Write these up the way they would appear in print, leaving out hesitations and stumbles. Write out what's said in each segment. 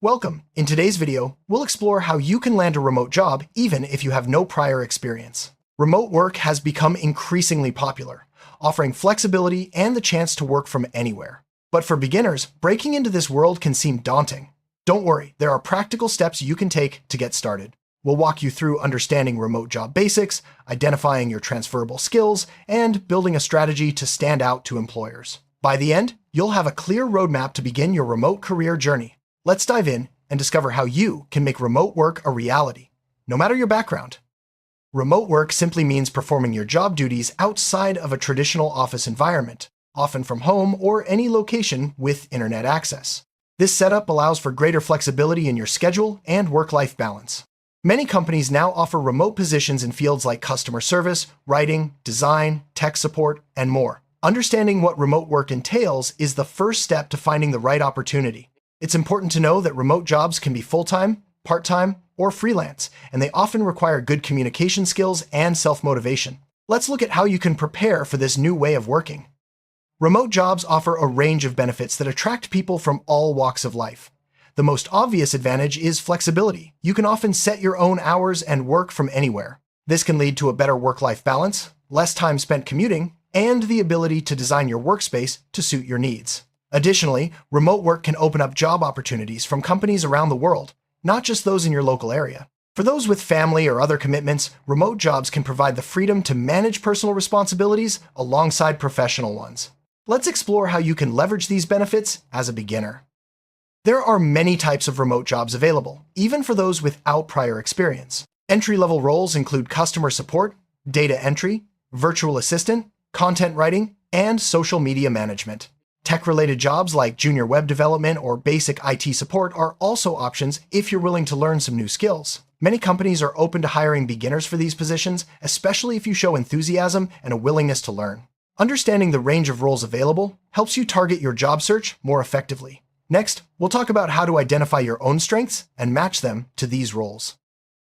Welcome. In today's video, we'll explore how you can land a remote job even if you have no prior experience. Remote work has become increasingly popular, offering flexibility and the chance to work from anywhere. But for beginners, breaking into this world can seem daunting. Don't worry, there are practical steps you can take to get started. We'll walk you through understanding remote job basics, identifying your transferable skills, and building a strategy to stand out to employers. By the end, you'll have a clear roadmap to begin your remote career journey. Let's dive in and discover how you can make remote work a reality, no matter your background. Remote work simply means performing your job duties outside of a traditional office environment, often from home or any location with internet access. This setup allows for greater flexibility in your schedule and work-life balance. Many companies now offer remote positions in fields like customer service, writing, design, tech support, and more. Understanding what remote work entails is the first step to finding the right opportunity. It's important to know that remote jobs can be full-time, part-time, or freelance, and they often require good communication skills and self-motivation. Let's look at how you can prepare for this new way of working. Remote jobs offer a range of benefits that attract people from all walks of life. The most obvious advantage is flexibility. You can often set your own hours and work from anywhere. This can lead to a better work-life balance, less time spent commuting, and the ability to design your workspace to suit your needs. Additionally, remote work can open up job opportunities from companies around the world, not just those in your local area. For those with family or other commitments, remote jobs can provide the freedom to manage personal responsibilities alongside professional ones. Let's explore how you can leverage these benefits as a beginner. There are many types of remote jobs available, even for those without prior experience. Entry-level roles include customer support, data entry, virtual assistant, content writing, and social media management. Tech-related jobs like junior web development or basic IT support are also options if you're willing to learn some new skills. Many companies are open to hiring beginners for these positions, especially if you show enthusiasm and a willingness to learn. Understanding the range of roles available helps you target your job search more effectively. Next, we'll talk about how to identify your own strengths and match them to these roles.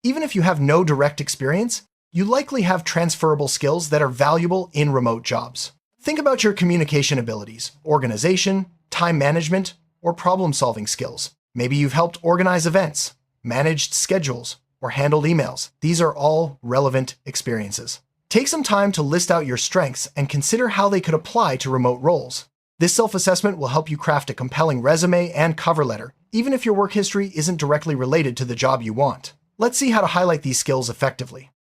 Even if you have no direct experience, you likely have transferable skills that are valuable in remote jobs. Think about your communication abilities, organization, time management, or problem-solving skills. Maybe you've helped organize events, managed schedules, or handled emails. These are all relevant experiences. Take some time to list out your strengths and consider how they could apply to remote roles. This self-assessment will help you craft a compelling resume and cover letter, even if your work history isn't directly related to the job you want. Let's see how to highlight these skills effectively.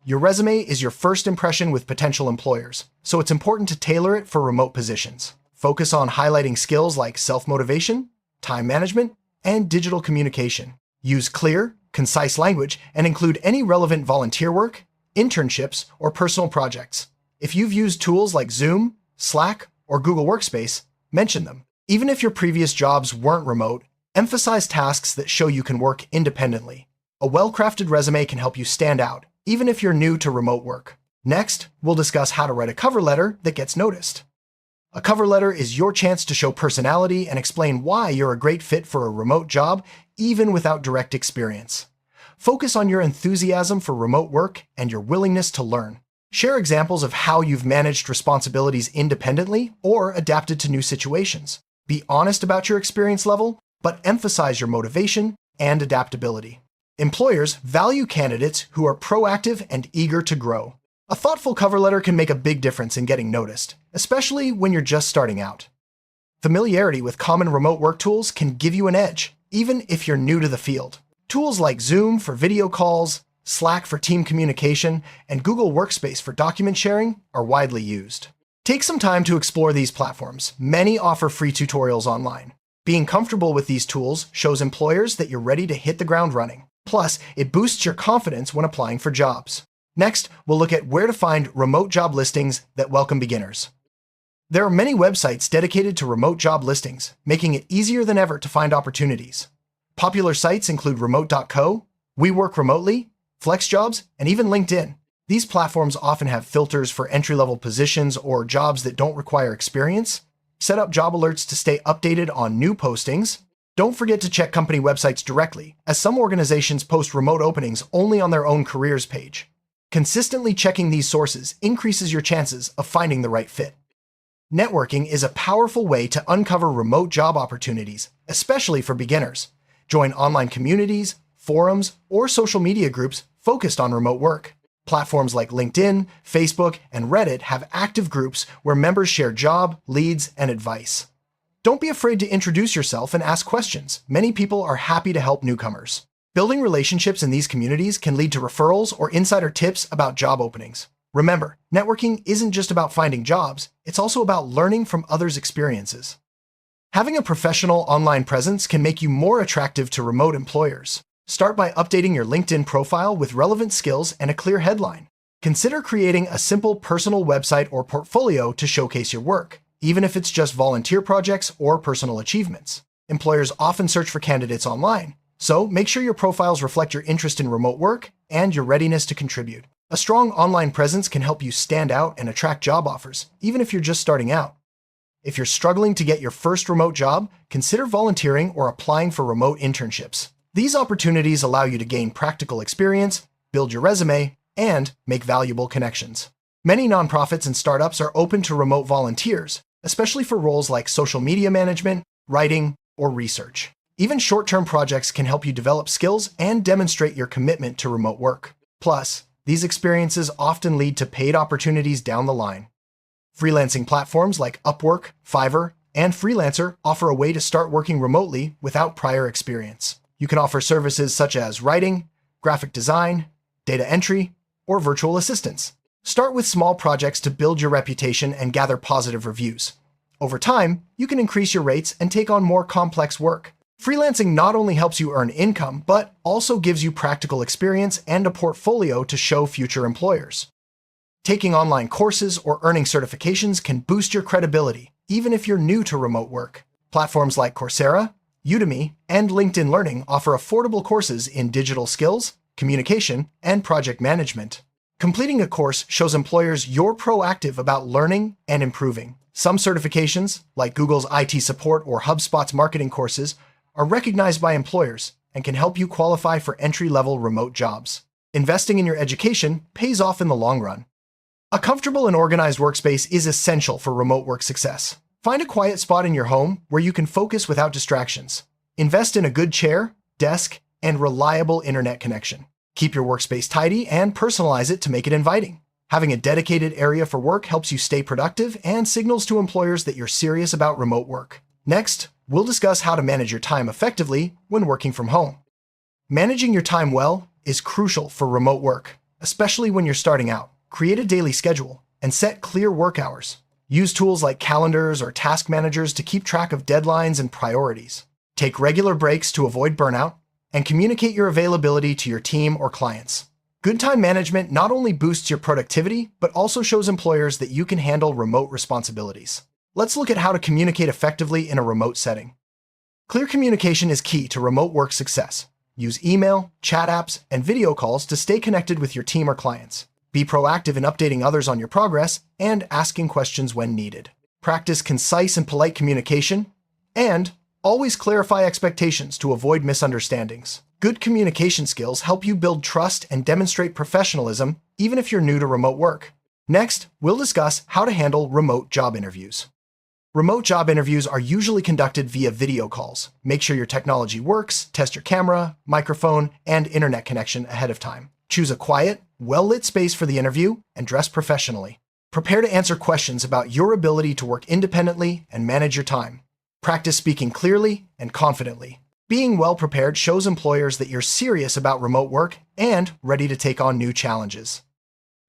Your resume is your first impression with potential employers, so it's important to tailor it for remote positions. Focus on highlighting skills like self-motivation, time management, and digital communication. Use clear, concise language and include any relevant volunteer work, internships, or personal projects. If you've used tools like Zoom, Slack, or Google Workspace, mention them. Even if your previous jobs weren't remote, emphasize tasks that show you can work independently. A well-crafted resume can help you stand out, even if you're new to remote work. Next, we'll discuss how to write a cover letter that gets noticed. A cover letter is your chance to show personality and explain why you're a great fit for a remote job, even without direct experience. Focus on your enthusiasm for remote work and your willingness to learn. Share examples of how you've managed responsibilities independently or adapted to new situations. Be honest about your experience level, but emphasize your motivation and adaptability. Employers value candidates who are proactive and eager to grow. A thoughtful cover letter can make a big difference in getting noticed, especially when you're just starting out. Familiarity with common remote work tools can give you an edge, even if you're new to the field. Tools like Zoom for video calls, Slack for team communication, and Google Workspace for document sharing are widely used. Take some time to explore these platforms. Many offer free tutorials online. Being comfortable with these tools shows employers that you're ready to hit the ground running. Plus, it boosts your confidence when applying for jobs. Next, we'll look at where to find remote job listings that welcome beginners. There are many websites dedicated to remote job listings, making it easier than ever to find opportunities. Popular sites include remote.co, We Work Remotely, FlexJobs, and even LinkedIn. These platforms often have filters for entry-level positions or jobs that don't require experience. Set up job alerts to stay updated on new postings. Don't forget to check company websites directly, as some organizations post remote openings only on their own careers page. Consistently checking these sources increases your chances of finding the right fit. Networking is a powerful way to uncover remote job opportunities, especially for beginners. Join online communities, forums, or social media groups focused on remote work. Platforms like LinkedIn, Facebook, and Reddit have active groups where members share job, leads, and advice. Don't be afraid to introduce yourself and ask questions. Many people are happy to help newcomers. Building relationships in these communities can lead to referrals or insider tips about job openings. Remember, networking isn't just about finding jobs, it's also about learning from others' experiences. Having a professional online presence can make you more attractive to remote employers. Start by updating your LinkedIn profile with relevant skills and a clear headline. Consider creating a simple personal website or portfolio to showcase your work, even if it's just volunteer projects or personal achievements. Employers often search for candidates online, so make sure your profiles reflect your interest in remote work and your readiness to contribute. A strong online presence can help you stand out and attract job offers, even if you're just starting out. If you're struggling to get your first remote job, consider volunteering or applying for remote internships. These opportunities allow you to gain practical experience, build your resume, and make valuable connections. Many nonprofits and startups are open to remote volunteers, especially for roles like social media management, writing, or research. Even short-term projects can help you develop skills and demonstrate your commitment to remote work. Plus, these experiences often lead to paid opportunities down the line. Freelancing platforms like Upwork, Fiverr, and Freelancer offer a way to start working remotely without prior experience. You can offer services such as writing, graphic design, data entry, or virtual assistants. Start with small projects to build your reputation and gather positive reviews. Over time, you can increase your rates and take on more complex work. Freelancing not only helps you earn income, but also gives you practical experience and a portfolio to show future employers. Taking online courses or earning certifications can boost your credibility, even if you're new to remote work. Platforms like Coursera, Udemy, and LinkedIn Learning offer affordable courses in digital skills, communication, and project management. Completing a course shows employers you're proactive about learning and improving. Some certifications, like Google's IT support or HubSpot's marketing courses, are recognized by employers and can help you qualify for entry-level remote jobs. Investing in your education pays off in the long run. A comfortable and organized workspace is essential for remote work success. Find a quiet spot in your home where you can focus without distractions. Invest in a good chair, desk, and reliable internet connection. Keep your workspace tidy and personalize it to make it inviting. Having a dedicated area for work helps you stay productive and signals to employers that you're serious about remote work. Next, we'll discuss how to manage your time effectively when working from home. Managing your time well is crucial for remote work, especially when you're starting out. Create a daily schedule and set clear work hours. Use tools like calendars or task managers to keep track of deadlines and priorities. Take regular breaks to avoid burnout, and communicate your availability to your team or clients. Good time management not only boosts your productivity, but also shows employers that you can handle remote responsibilities. Let's look at how to communicate effectively in a remote setting. Clear communication is key to remote work success. Use email, chat apps, and video calls to stay connected with your team or clients. Be proactive in updating others on your progress and asking questions when needed. Practice concise and polite communication, and always clarify expectations to avoid misunderstandings. Good communication skills help you build trust and demonstrate professionalism, even if you're new to remote work. Next, we'll discuss how to handle remote job interviews. Remote job interviews are usually conducted via video calls. Make sure your technology works, test your camera, microphone, and internet connection ahead of time. Choose a quiet, well-lit space for the interview and dress professionally. Prepare to answer questions about your ability to work independently and manage your time. Practice speaking clearly and confidently. Being well-prepared shows employers that you're serious about remote work and ready to take on new challenges.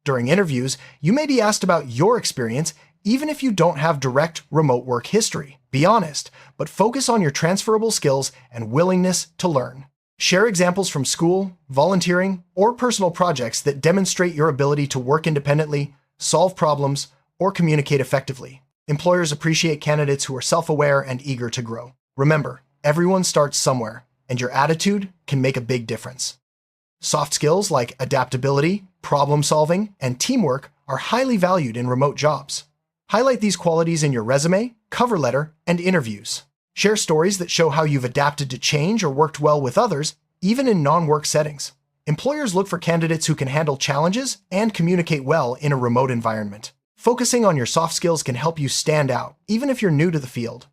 During interviews, you may be asked about your experience even if you don't have direct remote work history. Be honest, but focus on your transferable skills and willingness to learn. Share examples from school, volunteering, or personal projects that demonstrate your ability to work independently, solve problems, or communicate effectively. Employers appreciate candidates who are self-aware and eager to grow. Remember, everyone starts somewhere, and your attitude can make a big difference. Soft skills like adaptability, problem-solving, and teamwork are highly valued in remote jobs. Highlight these qualities in your resume, cover letter, and interviews. Share stories that show how you've adapted to change or worked well with others, even in non-work settings. Employers look for candidates who can handle challenges and communicate well in a remote environment. Focusing on your soft skills can help you stand out, even if you're new to the field.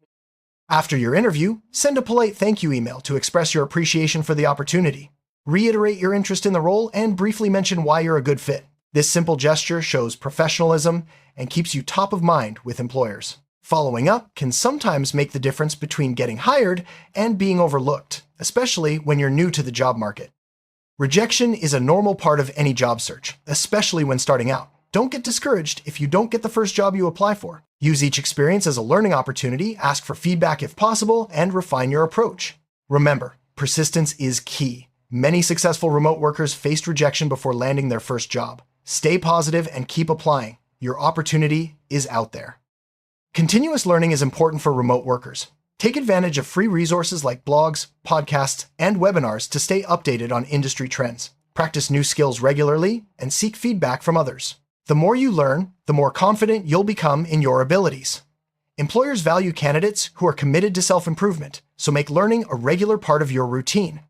After your interview, send a polite thank you email to express your appreciation for the opportunity. Reiterate your interest in the role and briefly mention why you're a good fit. This simple gesture shows professionalism and keeps you top of mind with employers. Following up can sometimes make the difference between getting hired and being overlooked, especially when you're new to the job market. Rejection is a normal part of any job search, especially when starting out. Don't get discouraged if you don't get the first job you apply for. Use each experience as a learning opportunity, ask for feedback if possible, and refine your approach. Remember, persistence is key. Many successful remote workers faced rejection before landing their first job. Stay positive and keep applying. Your opportunity is out there. Continuous learning is important for remote workers. Take advantage of free resources like blogs, podcasts, and webinars to stay updated on industry trends. Practice new skills regularly and seek feedback from others. The more you learn, the more confident you'll become in your abilities. Employers value candidates who are committed to self-improvement, so make learning a regular part of your routine.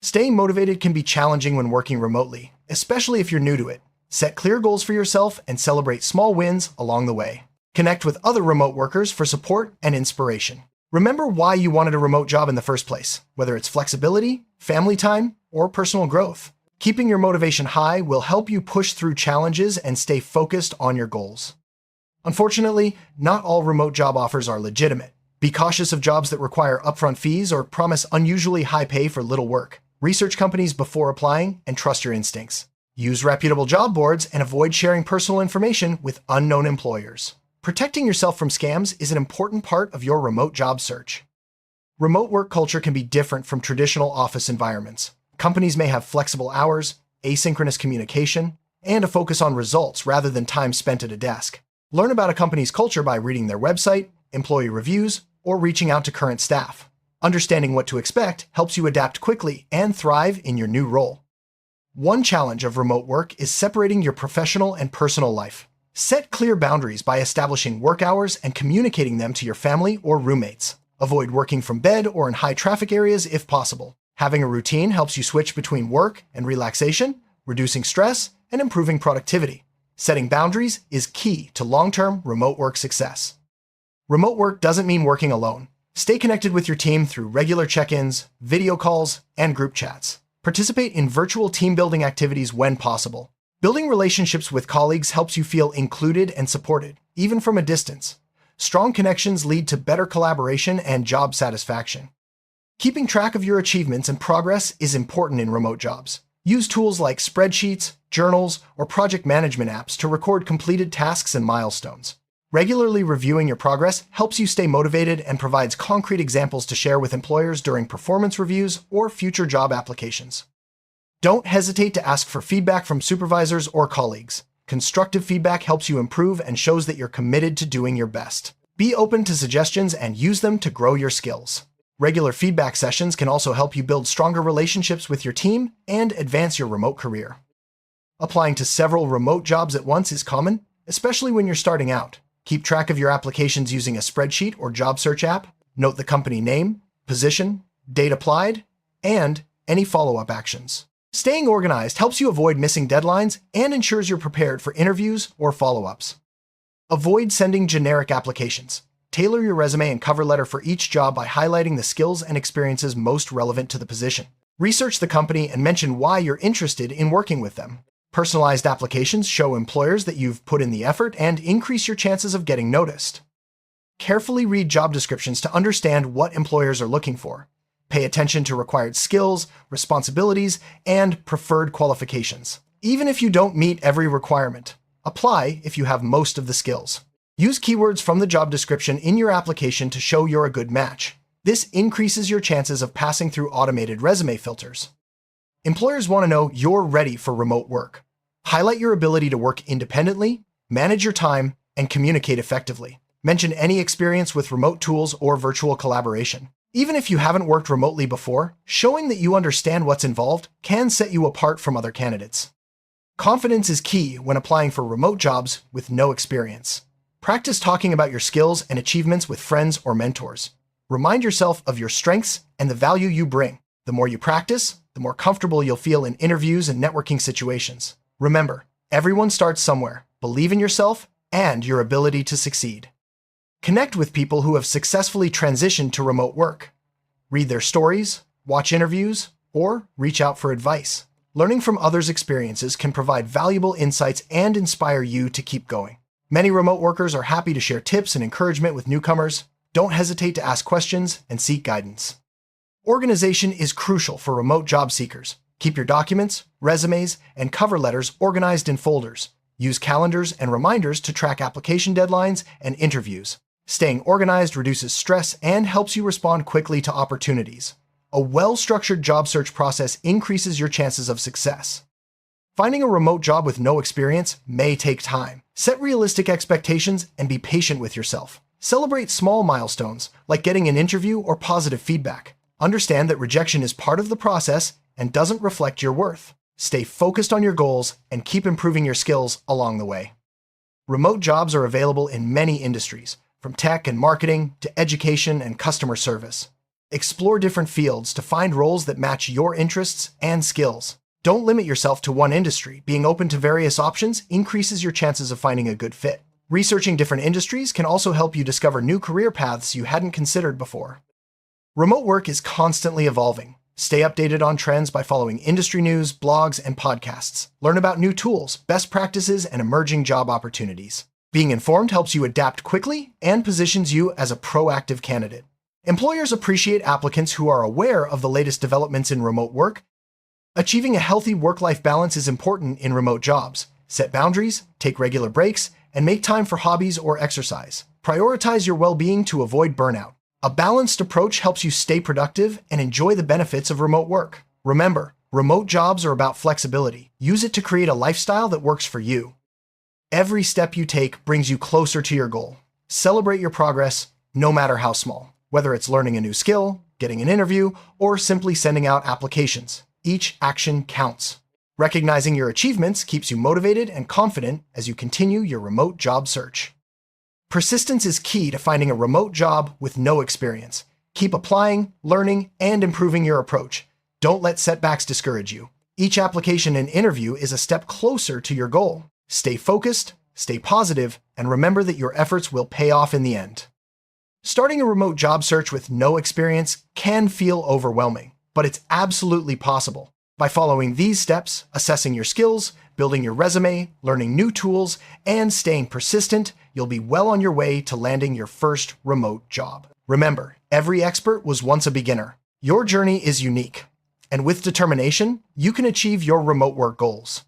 Staying motivated can be challenging when working remotely, especially if you're new to it. Set clear goals for yourself and celebrate small wins along the way. Connect with other remote workers for support and inspiration. Remember why you wanted a remote job in the first place, whether it's flexibility, family time, or personal growth. Keeping your motivation high will help you push through challenges and stay focused on your goals. Unfortunately, not all remote job offers are legitimate. Be cautious of jobs that require upfront fees or promise unusually high pay for little work. Research companies before applying and trust your instincts. Use reputable job boards and avoid sharing personal information with unknown employers. Protecting yourself from scams is an important part of your remote job search. Remote work culture can be different from traditional office environments. Companies may have flexible hours, asynchronous communication, and a focus on results rather than time spent at a desk. Learn about a company's culture by reading their website, employee reviews, or reaching out to current staff. Understanding what to expect helps you adapt quickly and thrive in your new role. One challenge of remote work is separating your professional and personal life. Set clear boundaries by establishing work hours and communicating them to your family or roommates. Avoid working from bed or in high traffic areas if possible. Having a routine helps you switch between work and relaxation, reducing stress and improving productivity. Setting boundaries is key to long-term remote work success. Remote work doesn't mean working alone. Stay connected with your team through regular check-ins, video calls, and group chats. Participate in virtual team-building activities when possible. Building relationships with colleagues helps you feel included and supported, even from a distance. Strong connections lead to better collaboration and job satisfaction. Keeping track of your achievements and progress is important in remote jobs. Use tools like spreadsheets, journals, or project management apps to record completed tasks and milestones. Regularly reviewing your progress helps you stay motivated and provides concrete examples to share with employers during performance reviews or future job applications. Don't hesitate to ask for feedback from supervisors or colleagues. Constructive feedback helps you improve and shows that you're committed to doing your best. Be open to suggestions and use them to grow your skills. Regular feedback sessions can also help you build stronger relationships with your team and advance your remote career. Applying to several remote jobs at once is common, especially when you're starting out. Keep track of your applications using a spreadsheet or job search app. Note the company name, position, date applied, and any follow-up actions. Staying organized helps you avoid missing deadlines and ensures you're prepared for interviews or follow-ups. Avoid sending generic applications. Tailor your resume and cover letter for each job by highlighting the skills and experiences most relevant to the position. Research the company and mention why you're interested in working with them. Personalized applications show employers that you've put in the effort and increase your chances of getting noticed. Carefully read job descriptions to understand what employers are looking for. Pay attention to required skills, responsibilities, and preferred qualifications. Even if you don't meet every requirement, apply if you have most of the skills. Use keywords from the job description in your application to show you're a good match. This increases your chances of passing through automated resume filters. Employers want to know you're ready for remote work. Highlight your ability to work independently, manage your time, and communicate effectively. Mention any experience with remote tools or virtual collaboration. Even if you haven't worked remotely before, showing that you understand what's involved can set you apart from other candidates. Confidence is key when applying for remote jobs with no experience. Practice talking about your skills and achievements with friends or mentors. Remind yourself of your strengths and the value you bring. The more you practice, the more comfortable you'll feel in interviews and networking situations. Remember, everyone starts somewhere. Believe in yourself and your ability to succeed. Connect with people who have successfully transitioned to remote work. Read their stories, watch interviews, or reach out for advice. Learning from others' experiences can provide valuable insights and inspire you to keep going. Many remote workers are happy to share tips and encouragement with newcomers. Don't hesitate to ask questions and seek guidance. Organization is crucial for remote job seekers. Keep your documents, resumes, and cover letters organized in folders. Use calendars and reminders to track application deadlines and interviews. Staying organized reduces stress and helps you respond quickly to opportunities. A well-structured job search process increases your chances of success. Finding a remote job with no experience may take time. Set realistic expectations and be patient with yourself. Celebrate small milestones, like getting an interview or positive feedback. Understand that rejection is part of the process and doesn't reflect your worth. Stay focused on your goals and keep improving your skills along the way. Remote jobs are available in many industries, from tech and marketing to education and customer service. Explore different fields to find roles that match your interests and skills. Don't limit yourself to one industry. Being open to various options increases your chances of finding a good fit. Researching different industries can also help you discover new career paths you hadn't considered before. Remote work is constantly evolving. Stay updated on trends by following industry news, blogs, and podcasts. Learn about new tools, best practices, and emerging job opportunities. Being informed helps you adapt quickly and positions you as a proactive candidate. Employers appreciate applicants who are aware of the latest developments in remote work. Achieving a healthy work-life balance is important in remote jobs. Set boundaries, take regular breaks, and make time for hobbies or exercise. Prioritize your well-being to avoid burnout. A balanced approach helps you stay productive and enjoy the benefits of remote work. Remember, remote jobs are about flexibility. Use it to create a lifestyle that works for you. Every step you take brings you closer to your goal. Celebrate your progress, no matter how small. Whether it's learning a new skill, getting an interview, or simply sending out applications, each action counts. Recognizing your achievements keeps you motivated and confident as you continue your remote job search. Persistence is key to finding a remote job with no experience. Keep applying, learning, and improving your approach. Don't let setbacks discourage you. Each application and interview is a step closer to your goal. Stay focused, stay positive, and remember that your efforts will pay off in the end. Starting a remote job search with no experience can feel overwhelming, but it's absolutely possible. By following these steps, assessing your skills, building your resume, learning new tools, and staying persistent, you'll be well on your way to landing your first remote job. Remember, every expert was once a beginner. Your journey is unique, and with determination, you can achieve your remote work goals.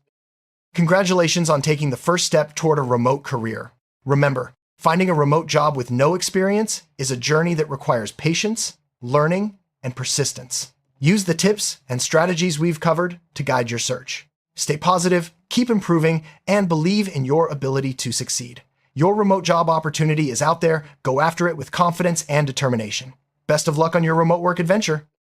Congratulations on taking the first step toward a remote career. Remember, finding a remote job with no experience is a journey that requires patience, learning, and persistence. Use the tips and strategies we've covered to guide your search. Stay positive, keep improving, and believe in your ability to succeed. Your remote job opportunity is out there. Go after it with confidence and determination. Best of luck on your remote work adventure.